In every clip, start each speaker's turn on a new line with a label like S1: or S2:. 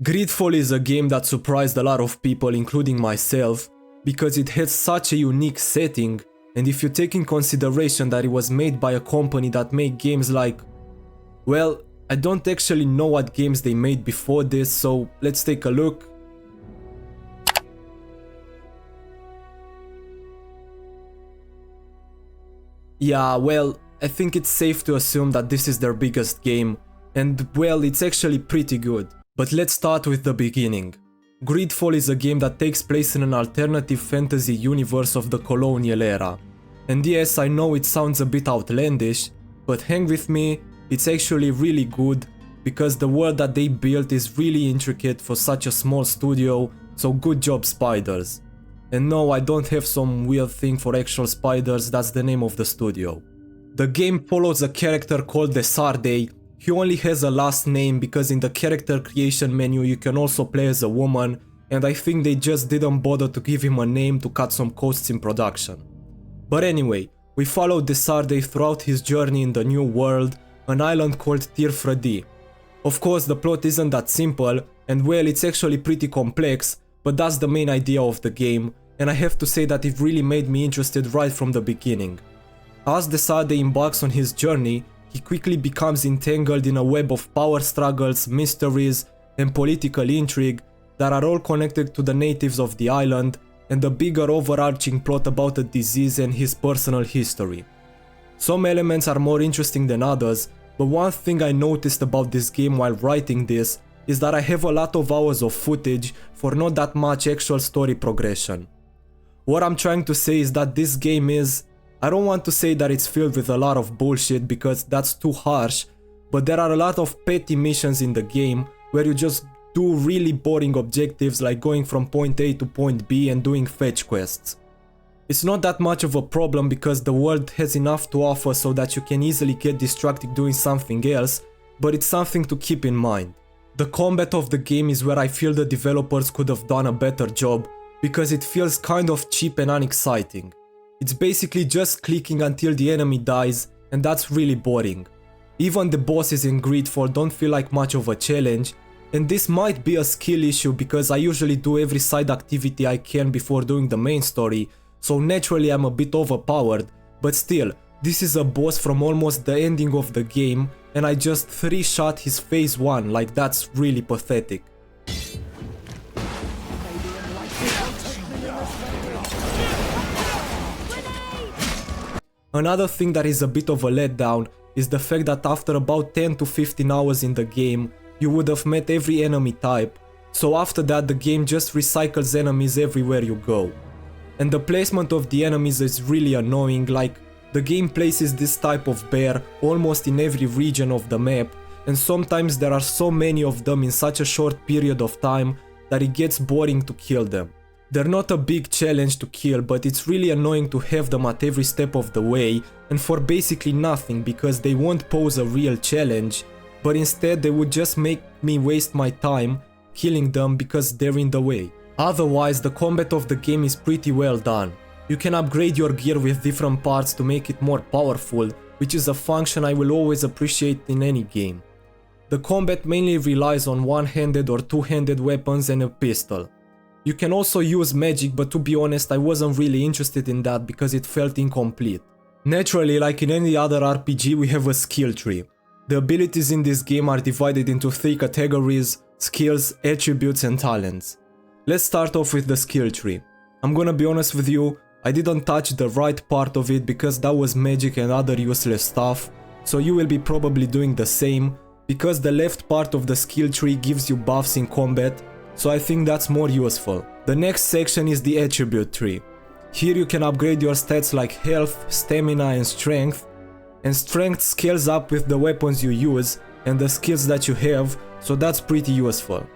S1: Greedfall is a game that surprised a lot of people, including myself, because it has such a unique setting, and if you take in consideration that it was made by a company that made games like... Well, I don't actually know what games they made before this, so let's take a look. Yeah, well, I think it's safe to assume that this is their biggest game, and well, it's actually pretty good. But let's start with the beginning. Greedfall is a game that takes place in an alternative fantasy universe of the colonial era. And yes, I know it sounds a bit outlandish, but hang with me, it's actually really good, because the world that they built is really intricate for such a small studio, so good job, spiders. And no, I don't have some weird thing for actual spiders, that's the name of the studio. The game follows a character called Desarde. He only has a last name because in the character creation menu you can also play as a woman, and I think they just didn't bother to give him a name to cut some costs in production. But anyway, we follow Desarde throughout his journey in the new world, an island called Tirfredi. Of course, the plot isn't that simple, and well, it's actually pretty complex, but that's the main idea of the game, and I have to say that it really made me interested right from the beginning. As Desarde embarks on his journey, he quickly becomes entangled in a web of power struggles, mysteries, and political intrigue that are all connected to the natives of the island and the bigger overarching plot about a disease and his personal history. Some elements are more interesting than others, but one thing I noticed about this game while writing this is that I have a lot of hours of footage for not that much actual story progression. What I'm trying to say is that this game is... I don't want to say that it's filled with a lot of bullshit because that's too harsh, but there are a lot of petty missions in the game where you just do really boring objectives like going from point A to point B and doing fetch quests. It's not that much of a problem because the world has enough to offer so that you can easily get distracted doing something else, but it's something to keep in mind. The combat of the game is where I feel the developers could have done a better job because it feels kind of cheap and unexciting. It's basically just clicking until the enemy dies, and that's really boring. Even the bosses in Greedfall don't feel like much of a challenge, and this might be a skill issue because I usually do every side activity I can before doing the main story, so naturally I'm a bit overpowered, but still, this is a boss from almost the ending of the game, and I just 3-shot his phase 1, like that's really pathetic. Another thing that is a bit of a letdown is the fact that after about 10 to 15 hours in the game, you would have met every enemy type, so after that the game just recycles enemies everywhere you go. And the placement of the enemies is really annoying, like the game places this type of bear almost in every region of the map, and sometimes there are so many of them in such a short period of time that it gets boring to kill them. They're not a big challenge to kill, but it's really annoying to have them at every step of the way and for basically nothing because they won't pose a real challenge, but instead they would just make me waste my time killing them because they're in the way. Otherwise, the combat of the game is pretty well done. You can upgrade your gear with different parts to make it more powerful, which is a function I will always appreciate in any game. The combat mainly relies on one-handed or two-handed weapons and a pistol. You can also use magic, but to be honest I wasn't really interested in that because it felt incomplete. Naturally, like in any other RPG, we have a skill tree. The abilities in this game are divided into 3 categories: skills, attributes and talents. Let's start off with the skill tree. I'm gonna be honest with you, I didn't touch the right part of it because that was magic and other useless stuff, so you will be probably doing the same, because the left part of the skill tree gives you buffs in combat, so I think that's more useful. The next section is the attribute tree. Here you can upgrade your stats like health, stamina and strength scales up with the weapons you use and the skills that you have, so that's pretty useful.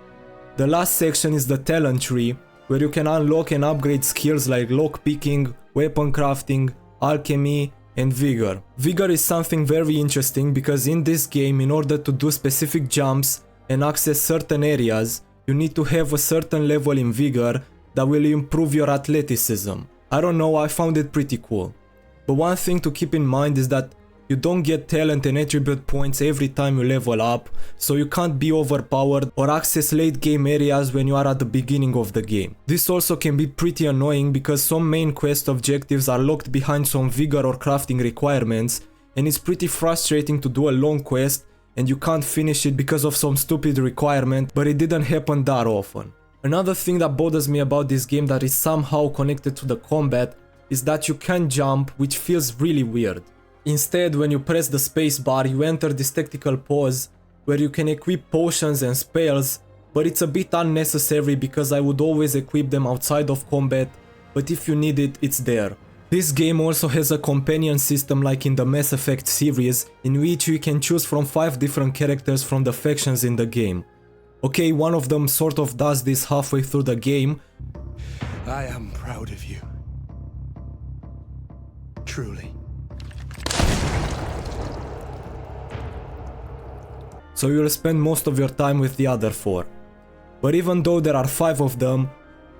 S1: The last section is the talent tree, where you can unlock and upgrade skills like lockpicking, weapon crafting, alchemy and vigor. Vigor is something very interesting because in this game, in order to do specific jumps and access certain areas, you need to have a certain level in vigor that will improve your athleticism. I don't know, I found it pretty cool. But one thing to keep in mind is that you you don't get talent and attribute points every time you level up, so you can't be overpowered or access late game areas when you are at the beginning of the game. This also can be pretty annoying because some main quest objectives are locked behind some vigor or crafting requirements, and it's pretty frustrating to do a long quest and you can't finish it because of some stupid requirement, but it didn't happen that often. Another thing that bothers me about this game that is somehow connected to the combat is that you can't jump, which feels really weird. Instead, when you press the spacebar, you enter this tactical pause where you can equip potions and spells, but it's a bit unnecessary because I would always equip them outside of combat, but if you need it, it's there. This game also has a companion system like in the Mass Effect series, in which you can choose from 5 different characters from the factions in the game. Okay, one of them sort of does this halfway through the game.
S2: I am proud of you. Truly.
S1: So you'll spend most of your time with the other 4. But even though there are 5 of them,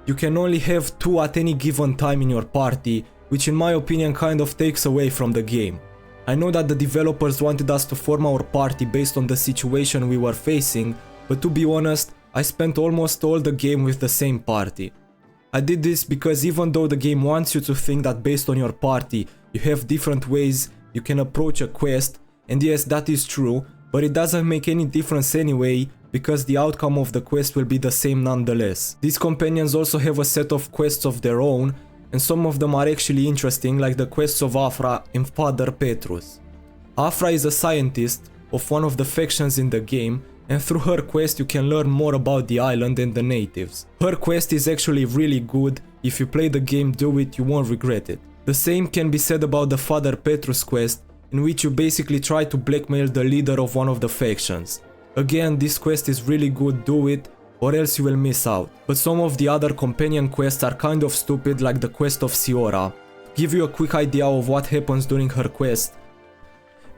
S1: you can only have 2 at any given time in your party, which in my opinion kind of takes away from the game. I know that the developers wanted us to form our party based on the situation we were facing, but to be honest, I spent almost all the game with the same party. I did this because even though the game wants you to think that based on your party you have different ways you can approach a quest, and yes, that is true, but it doesn't make any difference anyway because the outcome of the quest will be the same nonetheless. These companions also have a set of quests of their own, and some of them are actually interesting, like the quests of Afra and Father Petrus. Afra is a scientist of one of the factions in the game, and through her quest you can learn more about the island and the natives. Her quest is actually really good. If you play the game, do it, you won't regret it. The same can be said about the Father Petrus quest, in which you basically try to blackmail the leader of one of the factions. Again, this quest is really good, do it, or else you will miss out. But some of the other companion quests are kind of stupid, like the quest of Siora. To give you a quick idea of what happens during her quest,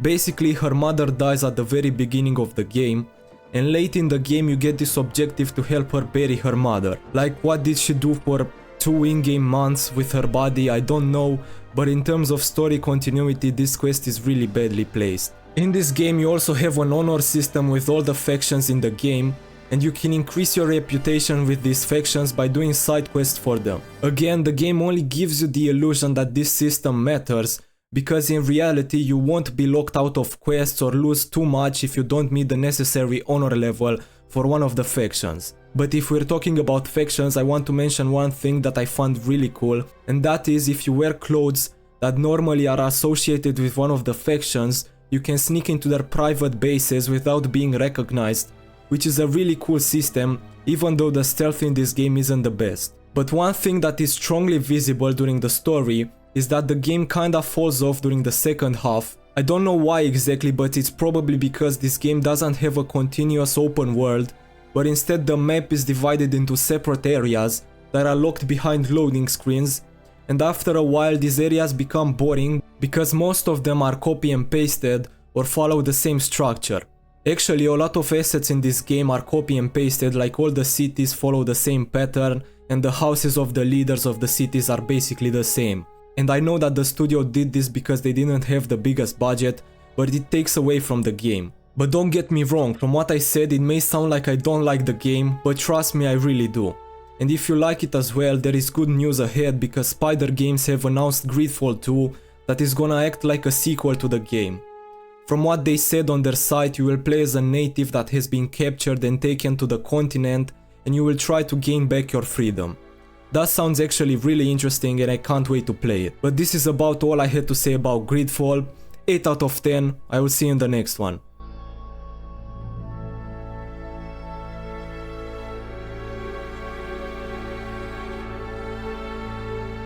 S1: basically her mother dies at the very beginning of the game, and late in the game you get this objective to help her bury her mother. Like, what did she do for 2 in-game months with her body, I don't know, but in terms of story continuity this quest is really badly placed. In this game you also have an honor system with all the factions in the game, and you can increase your reputation with these factions by doing side quests for them. Again, the game only gives you the illusion that this system matters, because in reality you won't be locked out of quests or lose too much if you don't meet the necessary honor level for one of the factions. But if we're talking about factions, I want to mention one thing that I found really cool, and that is if you wear clothes that normally are associated with one of the factions, you can sneak into their private bases without being recognized, which is a really cool system, even though the stealth in this game isn't the best. But one thing that is strongly visible during the story is that the game kinda falls off during the second half. I don't know why exactly, but it's probably because this game doesn't have a continuous open world, but instead the map is divided into separate areas that are locked behind loading screens, and after a while these areas become boring because most of them are copy and pasted or follow the same structure. Actually, a lot of assets in this game are copy and pasted, like all the cities follow the same pattern and the houses of the leaders of the cities are basically the same. And I know that the studio did this because they didn't have the biggest budget, but it takes away from the game. But don't get me wrong, from what I said it may sound like I don't like the game, but trust me, I really do. And if you like it as well, there is good news ahead because Spider Games have announced Greedfall 2 that is gonna act like a sequel to the game. From what they said on their site, you will play as a native that has been captured and taken to the continent, and you will try to gain back your freedom. That sounds actually really interesting and I can't wait to play it. But this is about all I had to say about Greedfall. 8 out of 10, I will see you in the next one.